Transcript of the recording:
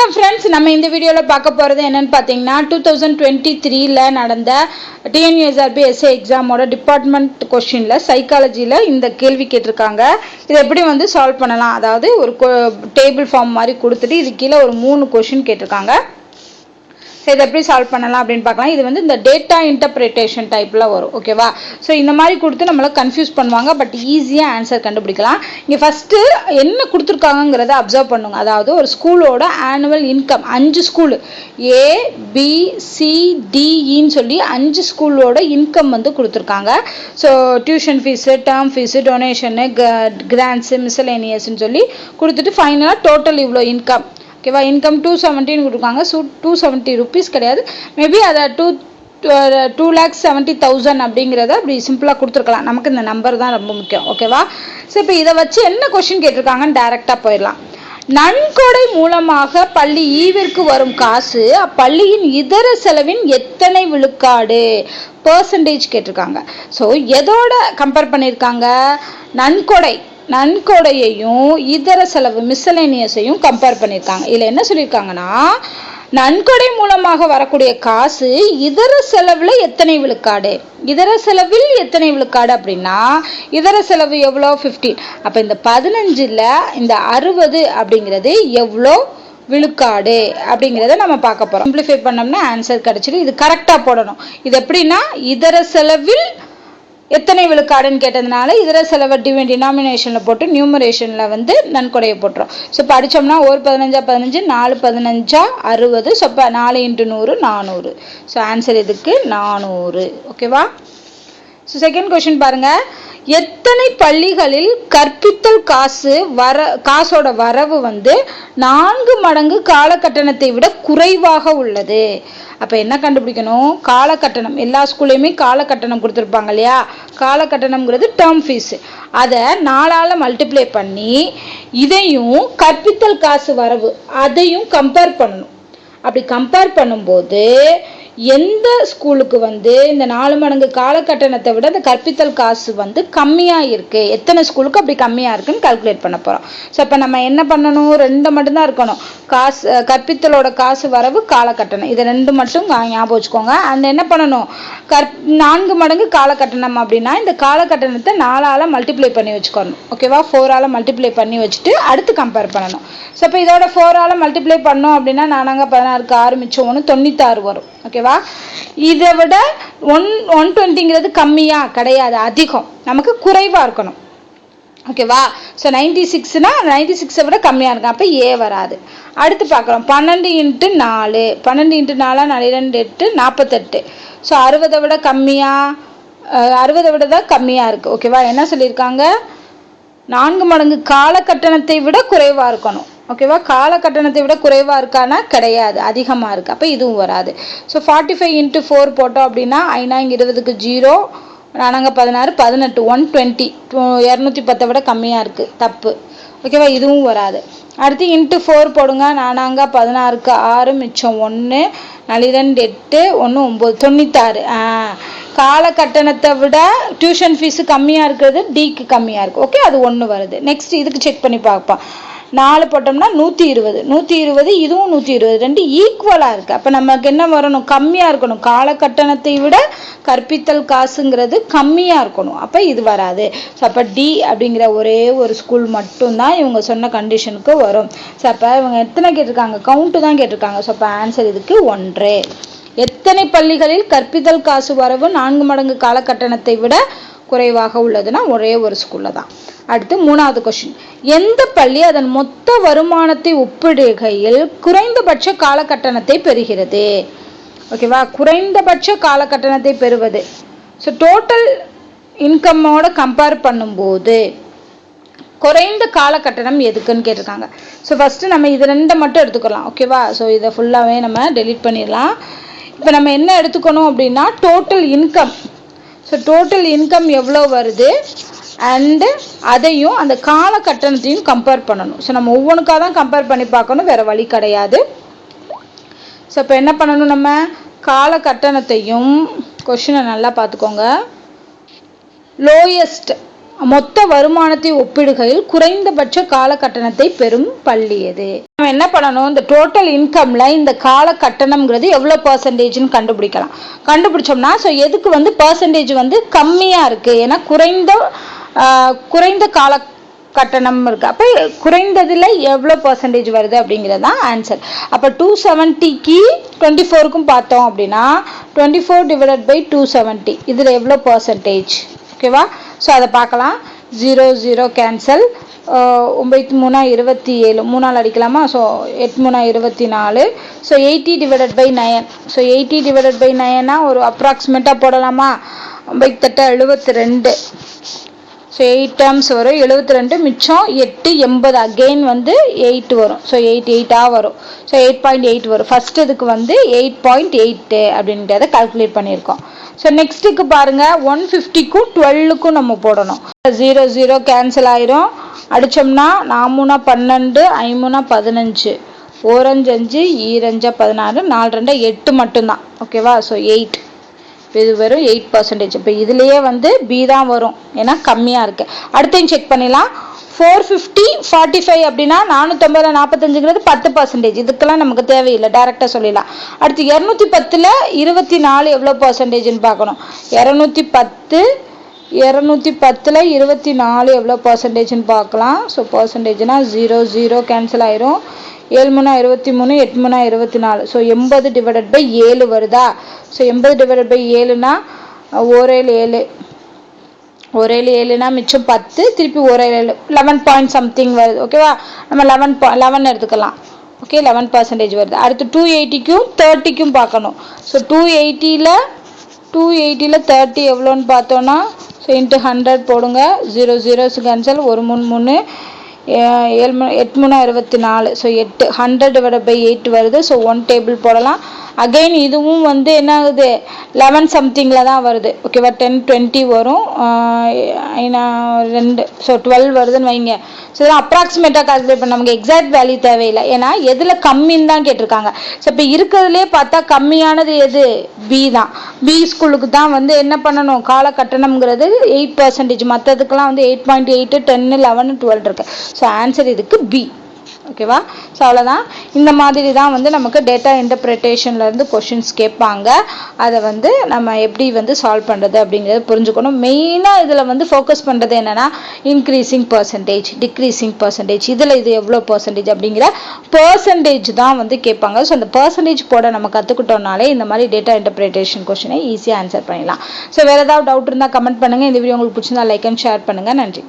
வணக்கம் ஃப்ரெண்ட்ஸ், நம்ம இந்த வீடியோவில் பார்க்க போகிறது என்னென்னு பார்த்தீங்கன்னா 2023ல் நடந்த டிஎன்யூஎஸ்ஆர்பி எஸ்ஏ எக்ஸாமோட டிபார்ட்மெண்ட் கொஸ்டினில் சைக்காலஜியில் இந்த கேள்வி கேட்டிருக்காங்க. இதை எப்படி சால்வ் பண்ணலாம், அதாவது ஒரு டேபிள் ஃபார்ம் மாதிரி கொடுத்துட்டு இது கீழே ஒரு 3 கொஸ்டின் கேட்டிருக்காங்க. இதை எப்படி சால்வ் பண்ணலாம் அப்படின்னு பார்க்கலாம். இது இந்த டேட்டா இன்டர்பிரிட்டேஷன் டைப்பில் வரும். ஓகேவா? ஸோ இந்த மாதிரி கொடுத்து நம்மளை கன்ஃபியூஸ் பண்ணுவாங்க, பட் ஈஸியாக ஆன்சர் கண்டுபிடிக்கலாம். இங்கே ஃபஸ்ட்டு என்ன கொடுத்துருக்காங்கிறத அப்சர்வ் பண்ணுங்க. அதாவது ஒரு ஸ்கூலோட ஆனுவல் இன்கம் 5 ஸ்கூலு ABCDEன்னு சொல்லி 5 ஸ்கூலோட இன்கம் கொடுத்துருக்காங்க. So tuition fees, term fees, donation, grants, மிஸ்சலேனியஸ்ன்னு சொல்லி கொடுத்துட்டு ஃபைனலாக டோட்டல் இவ்வளோ இன்கம். ஓகேவா? இன்கம் 270 கொடுப்பாங்க. ஸோ 270 rupees கிடையாது, மேபி அதை 2,70,000 அப்படிங்கிறத அப்படி சிம்பிளாக கொடுத்துருக்கலாம். நமக்கு இந்த நம்பர் தான் ரொம்ப முக்கியம். ஓகேவா? ஸோ இப்போ இதை வச்சு என்ன கொஸ்டின் கேட்டிருக்காங்கன்னு டைரெக்டாக போயிடலாம். நன்கொடை மூலமாக பள்ளி ஈவிற்கு வரும் காசு அப்பள்ளியின் இதர செலவின் எத்தனை விழுக்காடு பெர்சன்டேஜ் கேட்டிருக்காங்க. ஸோ எதோட கம்பேர் பண்ணியிருக்காங்க? நன்கொடையையும் இதர செலவு மிஸ்சலேனியஸையும் கம்பேர் பண்ணியிருக்காங்க. இதில் என்ன சொல்லியிருக்காங்கன்னா, நன்கொடை மூலமாக வரக்கூடிய காசு இதர செலவில் எத்தனை விழுக்காடு, இதர செலவில் எத்தனை விழுக்காடு அப்படின்னா இதர செலவு எவ்வளோ? 15. அப்போ இந்த 15ல் இந்த 60 அப்படிங்கிறது எவ்வளோ விழுக்காடு அப்படிங்கிறத நம்ம பார்க்க போகிறோம். சிம்பிளிஃபை பண்ணோம்னா ஆன்சர் கிடைச்சிடும். இது கரெக்டாக போடணும். இது எப்படின்னா, இதர செலவில் எத்தனை விழுக்காடுன்னு கேட்டதுனால இதர செலவை டினாமினேஷனில் போட்டு நியூமரேஷனில் நன்கொடையை போட்டுரும். ஸோ படித்தோம்னா 1 15 15 4 15 60. ஸோ இப்போ 4 × 100 400. ஸோ ஆன்சர் இதுக்கு 400. ஓகேவா? ஸோ செகண்ட் கொஸ்டின் பாருங்கள். எத்தனை பள்ளிகளில் கற்பித்தல் காசோட வரவு 4 மடங்கு காலகட்டணத்தை விட குறைவாக உள்ளது? அப்போ என்ன கண்டுபிடிக்கணும்? காலகட்டணம். எல்லா ஸ்கூல்லையுமே காலகட்டணம் கொடுத்துருப்பாங்க இல்லையா? காலகட்டணம்ங்கிறது டேர்ம் ஃபீஸு. அதை 4ஆல் மல்டிப்ளை பண்ணி இதையும் கற்பித்தல் காசு வரவு அதையும் கம்பேர் பண்ணணும். அப்படி கம்பேர் பண்ணும்போது எந்த ஸ்கூலுக்கு இந்த 4 மடங்கு காலகட்டணத்தை விட அந்த கற்பித்தல் காசு கம்மியாக இருக்குது, எத்தனை ஸ்கூலுக்கு அப்படி கம்மியாக இருக்குன்னு கால்குலேட் பண்ண போகிறோம். ஸோ இப்போ நம்ம என்ன பண்ணணும்? 2 மட்டும்தான் இருக்கணும். கற்பித்தலோட காசு வரவு, காலகட்டணம், இது 2 மட்டும் ஞாபகம் வச்சுக்கோங்க. அந்த என்ன பண்ணணும்? 4 மடங்கு காலகட்டணம் அப்படின்னா இந்த காலகட்டணத்தை 4ஆல் மல்டிப்ளை பண்ணி வச்சுக்கணும். ஓகேவா? 4ஆல் மல்டிப்ளை பண்ணி வச்சுட்டு அடுத்து கம்பேர் பண்ணணும். ஸோ இப்போ இதோட 4ஆல் மல்டிப்ளை பண்ணோம் அப்படின்னா 4 16 6 மிச்சம் 1 96 வரும். ஓகேவா? இதை விட 120ங்கிறது கம்மியா? கிடையாது, அதிகம். நமக்கு குறைவா இருக்கணும். ஓகேவா? ஸோ 96னா 96ஐ விட கம்மியாக இருக்கும். அப்போ ஏ வராது. அடுத்து பார்க்குறோம். 12 × 4 12 × 4 42 8 48. ஸோ 60 விட கம்மியா? 60 விட தான் கம்மியாக இருக்குது. ஓகேவா? என்ன சொல்லியிருக்காங்க? 4 மடங்கு காலகட்டணத்தை விட குறைவாக இருக்கணும். ஓகேவா? காலகட்டணத்தை விட குறைவாக இருக்கானா? கிடையாது, அதிகமாக இருக்குது. அப்போ இதுவும் வராது. ஸோ 45 × 4 போட்டோம் அப்படின்னா 20க்கு 0 4 16 18 120 210 விட கம்மியாக இருக்குது, தப்பு. ஓகேவா? இதுவும் வராது. அடுத்து × 4 போடுங்க. 4 16க்கு 6 மிச்சம் 1 42 8 1 9 96. காலகட்டணத்தை விட டியூஷன் ஃபீஸு கம்மியாக இருக்கிறது டிக்கு கம்மியாக இருக்குது. ஓகே, அது 1 வருது. நெக்ஸ்ட் இதுக்கு செக் பண்ணி பார்ப்போம். 4 போட்டோம்னா 120 இதுவும் 120, 2 ஈக்குவலாக இருக்குது. அப்போ நமக்கு என்ன வரணும்? கம்மியாக இருக்கணும். காலகட்டணத்தை விட கற்பித்தல் காசுங்கிறது கம்மியாக இருக்கணும். அப்போ இது வராது. ஸோ அப்போ டி அப்படிங்கிற ஒரே ஒரு ஸ்கூல் மட்டும்தான் இவங்க சொன்ன கண்டிஷனுக்கு வரும். ஸோ அப்போ இவங்க எத்தனை கேட்டிருக்காங்க? கவுண்ட்டு தான் கேட்டிருக்காங்க. ஸோ அப்போ ஆன்சர் இதுக்கு 1. எத்தனை பள்ளிகளில் கற்பித்தல் காசு வரவு 4 மடங்கு காலகட்டணத்தை விட குறைவாக உள்ளதுன்னா ஒரே ஒரு ஸ்கூலில் தான். அடுத்து 3வது கொஸ்டின். எந்த பள்ளி அதன் மொத்த வருமானத்தை ஒப்பிடுகையில் குறைந்தபட்ச காலகட்டணத்தை பெறுகிறது? ஓகேவா? குறைந்தபட்ச காலகட்டணத்தை பெறுவது. ஸோ டோட்டல் இன்கம்மோட கம்பேர் பண்ணும்போது குறைந்த காலகட்டணம் எதுக்குன்னு கேட்டிருக்காங்க. ஸோ ஃபஸ்ட்டு நம்ம இது 2 மட்டும் எடுத்துக்கலாம். ஓகேவா? ஸோ இதை ஃபுல்லாகவே நம்ம டெலீட் பண்ணிடலாம். இப்போ நம்ம என்ன எடுத்துக்கணும் அப்படின்னா total income. So total income எவ்வளோ வருது அண்டு அதையும் அந்த காலகட்டணத்தையும் கம்பேர் பண்ணணும். ஸோ நம்ம ஒவ்வொன்றுக்காக தான் கம்பேர் பண்ணி பார்க்கணும், வேறு வழி கிடையாது. ஸோ இப்போ என்ன பண்ணணும்? நம்ம காலகட்டணத்தையும், கொஷினை நல்லா பார்த்துக்கோங்க, லோயஸ்ட் மொத்த வருமானத்தை ஒப்பிடுகையில் குறைந்தபட்ச கால கட்டணத்தை பெறும் பள்ளி எது? நம்ம என்ன பண்ணணும், இந்த டோட்டல் இன்கம்ல இந்த கால கட்டணம்ங்கிறது எவ்வளோ பர்சன்டேஜ்னு கண்டுபிடிக்கலாம். கண்டுபிடிச்சோம்னா ஸோ எதுக்கு வந்து பர்சன்டேஜ் வந்து கம்மியாக இருக்குது, ஏன்னா குறைந்த கால கட்டணம் இருக்கு. அப்போ குறைந்ததில் எவ்வளோ பர்சன்டேஜ் வருது அப்படிங்கிறது தான் ஆன்சர். அப்போ 270க்கு 24க்கும் பார்த்தோம் அப்படின்னா 24 டிவைடட் பை 270 இதில் எவ்வளோ பர்சன்டேஜ்? ஓகேவா? ஸோ அதை பார்க்கலாம். 0 0 கேன்சல். 9 3 27 3 அடிக்கலாமா? So 8 3 24. So 80 divided by 9. So 80 divided by 9னா ஒரு அப்ராக்சிமேட்டாக போடலாமா? 72. ஸோ 8 டேர்ம்ஸ் வரும். 72 மிச்சம் 8 80 அகெயின் வந்து 8 வரும். ஸோ 8 வரும். ஸோ 8.8 வரும். ஃபர்ஸ்ட் இதுக்கு வந்து 8.8 அப்படின்றத கால்குலேட் பண்ணியிருக்கோம். ஸோ நெக்ஸ்ட்டுக்கு பாருங்கள், 150க்கும் 12க்கும் நம்ம போடணும். 0 0 கேன்சல் ஆயிரும். அடித்தோம்னா 4 12 5 15 4 5 2 16 4 2 8 மட்டும்தான். ஓகேவா? ஸோ 8 இது வெறும் 8%. இப்போ இதுலேயே வந்து பி தான் வரும், ஏன்னா கம்மியாக இருக்குது. அடுத்தையும் செக் பண்ணிடலாம். 450 45 அப்படின்னா 450 45ங்கிறது 10%. இதுக்கெல்லாம் நமக்கு தேவையில்லை, டைரெக்டாக சொல்லிடலாம். அடுத்து 210ல் 24 எவ்வளோ பர்சன்டேஜ்னு பார்க்கணும். 210ல் 24 எவ்வளோ பர்சன்டேஜ்னு பார்க்கலாம். ஸோ பர்சன்டேஜ்னா 0 0 கேன்சல் ஆயிரும். 7 3 23 8 3 24. ஸோ 80 டிவைடட் பை 7 வருதா? ஸோ 80 டிவைடட் பை 7னா 1 7 7னா மிச்சம் 10, திருப்பி 1 7 11 பாயிண்ட் சம்திங் வருது. ஓகேவா? நம்ம 11 எடுத்துக்கலாம். ஓகே, 11% வருது. அடுத்து 280க்கும் 30க்கும் பார்க்கணும். ஸோ 280ல் 30 எவ்வளோன்னு பார்த்தோன்னா ஸோ இன்ட்டு 100 போடுங்க. 0 0 கேன்சல். 1 3 3 8 3 24. ஸோ 8 100 டிவைட் பை 8 வருது. ஸோ 1 டேபிள் போடலாம். அகெயின் இதுவும் வந்து என்ன ஆகுது, 11 சம்திங்கில் தான் வருது. ஓகேவா? 10 20 வரும். 2 ஸோ 12 வருதுன்னு வைங்க. ஸோ இதெல்லாம் அப்ராக்சிமேட்டாக கால்குலேட் பண்ண, நமக்கு எக்ஸாக்ட் வேல்யூ தேவையில்லை, ஏன்னா எதில் கம்மின்னு தான் கேட்டிருக்காங்க. ஸோ இப்போ இருக்கிறதுலே பார்த்தா கம்மியானது எது? பி தான். பி ஸ்கூலுக்கு தான் வந்து என்ன பண்ணணும், கால கட்டணம்ங்கிறது 8%. மற்றதுக்கெல்லாம் வந்து 8.8 10 11 12 இருக்கு. ஸோ ஆன்சர் இதுக்கு பி. ஓகேவா? ஸோ அவ்வளோதான். இந்த மாதிரி தான் வந்து நமக்கு டேட்டா இன்டர்பிரிட்டேஷன்லேருந்து கொஷின்ஸ் கேட்பாங்க. அதை வந்து நம்ம எப்படி வந்து சால்வ் பண்ணுறது அப்படிங்கிறத புரிஞ்சுக்கணும். மெயினாக இதில் வந்து ஃபோக்கஸ் பண்ணுறது என்னென்னா இன்க்ரீஸிங் பர்சன்டேஜ், டிக்ரீஸிங் பர்சன்டேஜ், இதில் இது எவ்வளோ பர்சன்டேஜ் அப்படிங்கிற பர்சன்டேஜ் தான் வந்து கேட்பாங்க. ஸோ அந்த பர்சன்டேஜ் போட நம்ம கற்றுக்கிட்டோம்னாலே இந்த மாதிரி டேட்டா இன்டர்பிரிட்டேஷன் கொஷினை ஈஸியாக ஆன்சர் பண்ணிடலாம். ஸோ வேறு ஏதாவது டவுட் இருந்தால் கமெண்ட் பண்ணுங்கள். இந்த வீடியோ உங்களுக்கு பிடிச்சிருந்தா லைக் அண்ட் ஷேர் பண்ணுங்கள். நன்றி.